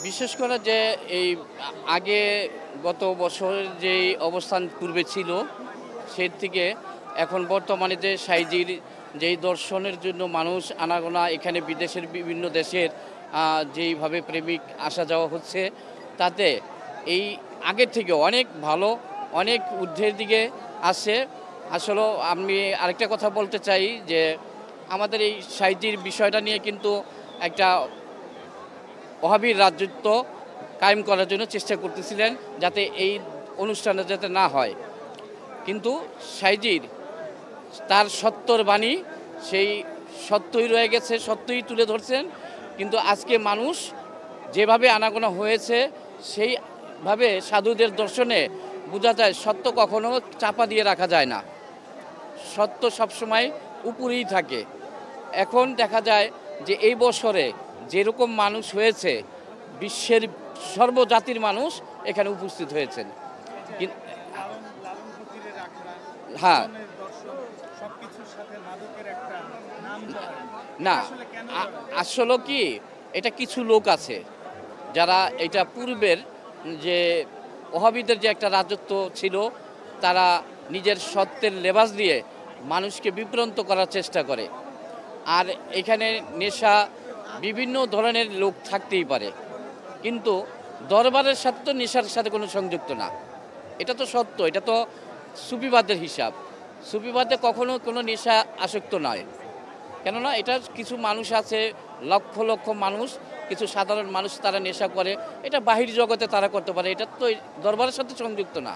বিশেষ করে যে এই আগে গত বছরের যেই অবস্থান পূর্বে ছিল সেই থেকে এখন বর্তমানে যে সাইজির যেই দর্শনের জন্য মানুষ আনাগোনা এখানে বিদেশের বিভিন্ন দেশের যেইভাবে প্রেমিক আসা যাওয়া হচ্ছে তাতে এই আগের থেকে অনেক ভালো, অনেক ঊর্ধ্বের দিকে আসছে। আসলে আমি আরেকটা কথা বলতে চাই যে আমাদের এই সাইজির বিষয়টা নিয়ে কিন্তু একটা ওহাবির রাজত্ব কায়েম করার জন্য চেষ্টা করতেছিলেন যাতে এই অনুষ্ঠানটা যাতে না হয়, কিন্তু সাইজির তার সত্যর বাণী সেই সত্যই রয়ে গেছে, সত্যই তুলে ধরছেন। কিন্তু আজকে মানুষ যেভাবে আনাগোনা হয়েছে সেইভাবে সাধুদের দর্শনে বোঝা যায় সত্য কখনো চাপা দিয়ে রাখা যায় না, সত্য সবসময় উপরেই থাকে। এখন দেখা যায় যে এই বছরে যেরকম মানুষ হয়েছে বিশ্বের সর্বজাতির মানুষ এখানে উপস্থিত হয়েছেন। হ্যাঁ, না আসলে কি এটা কিছু লোক আছে যারা এটা পূর্বের যে ওহাবিদের যে একটা রাজত্ব ছিল তারা নিজের সত্যের লেবাস দিয়ে মানুষকে বিভ্রান্ত করার চেষ্টা করে। আর এখানে নেশা বিভিন্ন ধরনের লোক থাকতেই পারে, কিন্তু দরবারের সাথে তো নেশার সাথে কোনো সংযুক্ত না, এটা তো সত্য। এটা তো সুফিবাদের হিসাব, সুফিবাদে কখনো কোনো নেশা আসক্ত নয়। কেননা এটা কিছু মানুষ আছে, লক্ষ লক্ষ মানুষ, কিছু সাধারণ মানুষ তারা নেশা করে, এটা বাহির জগতে তারা করতে পারে, এটা তো দরবারের সাথে সংযুক্ত না।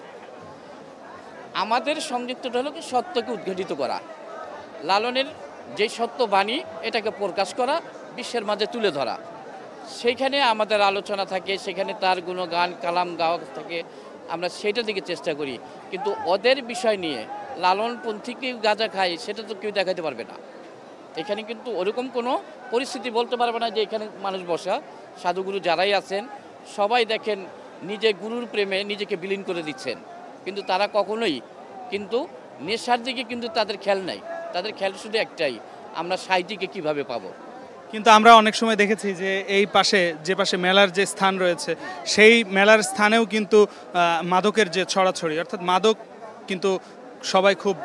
আমাদের সংযুক্তটা হলো কি সত্যকে উদ্ঘাটিত করা, লালনের যে সত্য বাণী এটাকে প্রকাশ করা, বিশ্বের মাঝে তুলে ধরা। সেইখানে আমাদের আলোচনা থাকে, সেখানে তার গুণগান কালাম গাওয়া থাকে, আমরা সেটার দিকে চেষ্টা করি। কিন্তু ওদের বিষয় নিয়ে লালনপন্থী কেউ গাঁজা খায় সেটা তো কেউ দেখাতে পারবে না। এখানে কিন্তু ওরকম কোনো পরিস্থিতি বলতে পারবে না যে এখানে মানুষ বসা। সাধুগুরু যারাই আছেন সবাই দেখেন নিজে গুরুর প্রেমে নিজেকে বিলীন করে দিচ্ছেন, কিন্তু তারা কখনোই কিন্তু নেশার দিকে কিন্তু তাদের খেয়াল নাই। তাদের খেয়াল শুধু একটাই, আমরা সাহিত্যিকে কিভাবে পাবো। কিন্তু আমরা অনেক সময় দেখেছি যে এই পাশে যে পাশে মেলার যে স্থান রয়েছে সেই মেলার স্থানেও কিন্তু মাদকের যে ছড়াছড়ি, অর্থাৎ মাদক কিন্তু সবাই খুব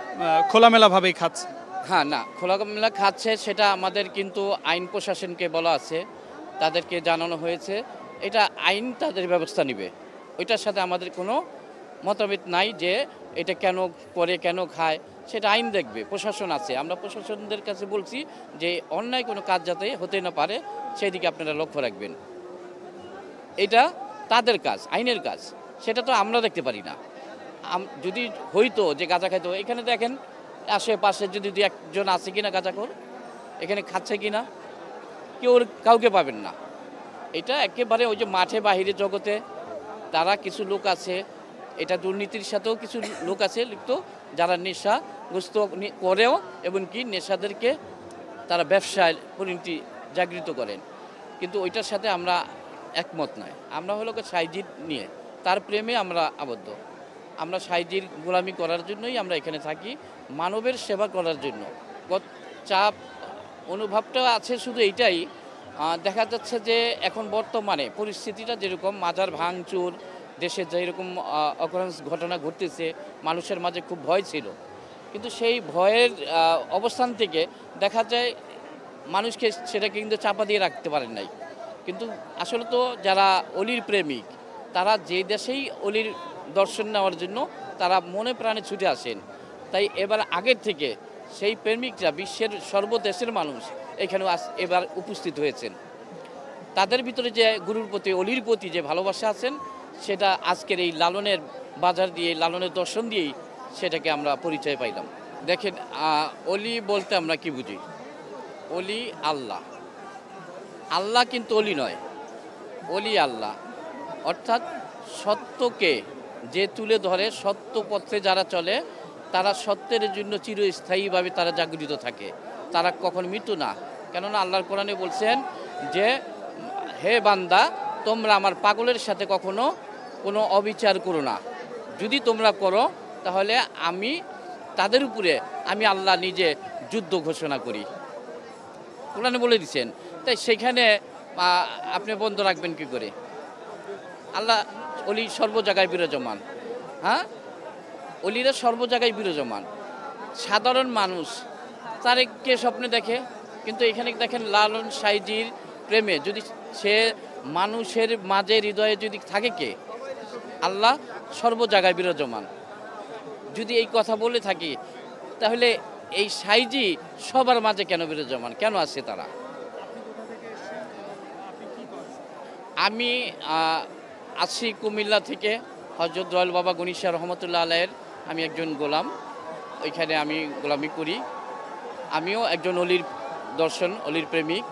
খোলামেলাভাবেই খাচ্ছে। হ্যাঁ, না খোলামেলা খাচ্ছে সেটা আমাদের কিন্তু আইন প্রশাসনকে বলা আছে, তাদেরকে জানানো হয়েছে, এটা আইন তাদের ব্যবস্থা নেবে। ওইটার সাথে আমাদের কোনো মতভেদ নাই যে এটা কেন করে কেন খায়, সেটা আইন দেখবে, প্রশাসন আছে। আমরা প্রশাসনদের কাছে বলছি যে অন্যায় কোনো কাজ যাতে হতে না পারে সেই দিকে আপনারা লক্ষ্য রাখবেন। এটা তাদের কাজ, আইনের কাজ, সেটা তো আমরা দেখতে পারি না। যদি হইতো যে গাঁজা খাইতো, এখানে দেখেন আশেপাশে যদি দু একজন আছে কিনা গাঁজাখোর, এখানে খাচ্ছে কিনা, কেউ কাউকে পাবেন না। এটা একেবারে ওই যে মাঠে বাহিরে জগতে তারা কিছু লোক আছে, এটা দুর্নীতির সাথেও কিছু লোক আছে লিপ্ত, যারা নেশাগ্রস্ত করেও এবং কি নেশাদেরকে তারা ব্যবসায় পরিণতি জাগৃত করেন। কিন্তু ওইটার সাথে আমরা একমত নয়। আমরা হলো সাইজির নিয়ে তার প্রেমে আমরা আবদ্ধ। আমরা সাইজির গোলামি করার জন্যই আমরা এখানে থাকি, মানবের সেবা করার জন্য। চাপ অনুভবটা আছে শুধু এইটাই, দেখা যাচ্ছে যে এখন বর্তমানে পরিস্থিতিটা যেরকম মাজার ভাঙচুর, দেশে যেরকম অকারেন্স ঘটনা ঘটতেছে, মানুষের মাঝে খুব ভয় ছিল, কিন্তু সেই ভয়ের অবস্থান থেকে দেখা যায় মানুষকে সেটাকে কিন্তু চাপা দিয়ে রাখতে পারেন নাই। কিন্তু আসলে তো যারা অলির প্রেমিক তারা যে দেশেই অলির দর্শন নেওয়ার জন্য তারা মনে প্রাণে ছুটে আসেন। তাই এবার আগের থেকে সেই প্রেমিকরা বিশ্বের সর্বদেশের মানুষ এখানে এবার উপস্থিত হয়েছেন। তাদের ভিতরে যে গুরুর প্রতি অলির প্রতি যে ভালোবাসা আছেন সেটা আজকের এই লালনের বাজার দিয়ে, লালনের দর্শন দিয়েই সেটাকে আমরা পরিচয় পাইলাম। দেখেন, অলি বলতে আমরা কি বুঝি? অলি আল্লাহ, আল্লাহ কিন্তু অলি নয়, অলি আল্লাহ। অর্থাৎ সত্যকে যে তুলে ধরে, সত্য পথে যারা চলে তারা সত্যের জন্য চিরস্থায়ীভাবে তারা জাগৃত থাকে, তারা কখন মৃত্যু না। কেননা আল্লাহর কোরআনে বলছেন যে হে বান্দা, তোমরা আমার পাগলের সাথে কখনো কোনো অবিচার করো না, যদি তোমরা করো তাহলে আমি তাদের উপরে আমি আল্লাহ নিজে যুদ্ধ ঘোষণা করি, কোরআনে বলে দিচ্ছেন। তাই সেখানে আপনি বন্ধ রাখবেন কি করে? আল্লাহ অলি সর্ব জায়গায় বিরাজমান। হ্যাঁ, অলিরা সর্ব জায়গায় বিরাজমান। সাধারণ মানুষ তারে কে স্বপ্নে দেখে, কিন্তু এখানে দেখেন লালন সাইজির প্রেমে যদি সে মানুষের মাঝে হৃদয়ে যদি থাকে কে, আল্লাহ সর্ব জায়গায় বিরাজমান। যদি এই কথা বলে থাকি তাহলে এই সাইজি সবার মাঝে কেন বিরাজমান, কেন আছে তারা? আমি আছি কুমিল্লা থেকে, হযরত দয়াল বাবা গণি শাহ রহমতুল্লাহ আলাইয়ের আমি একজন গোলাম, ওইখানে আমি গোলামি করি। আমিও একজন অলির দর্শন, অলির প্রেমিক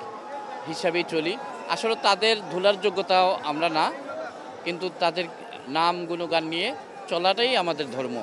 হিসাবেই চলি। আসলে তাদের ধুলার যোগ্যতাও আমরা না, কিন্তু তাদের নাম গুণগান নিয়ে চলাটাই আমাদের ধর্ম।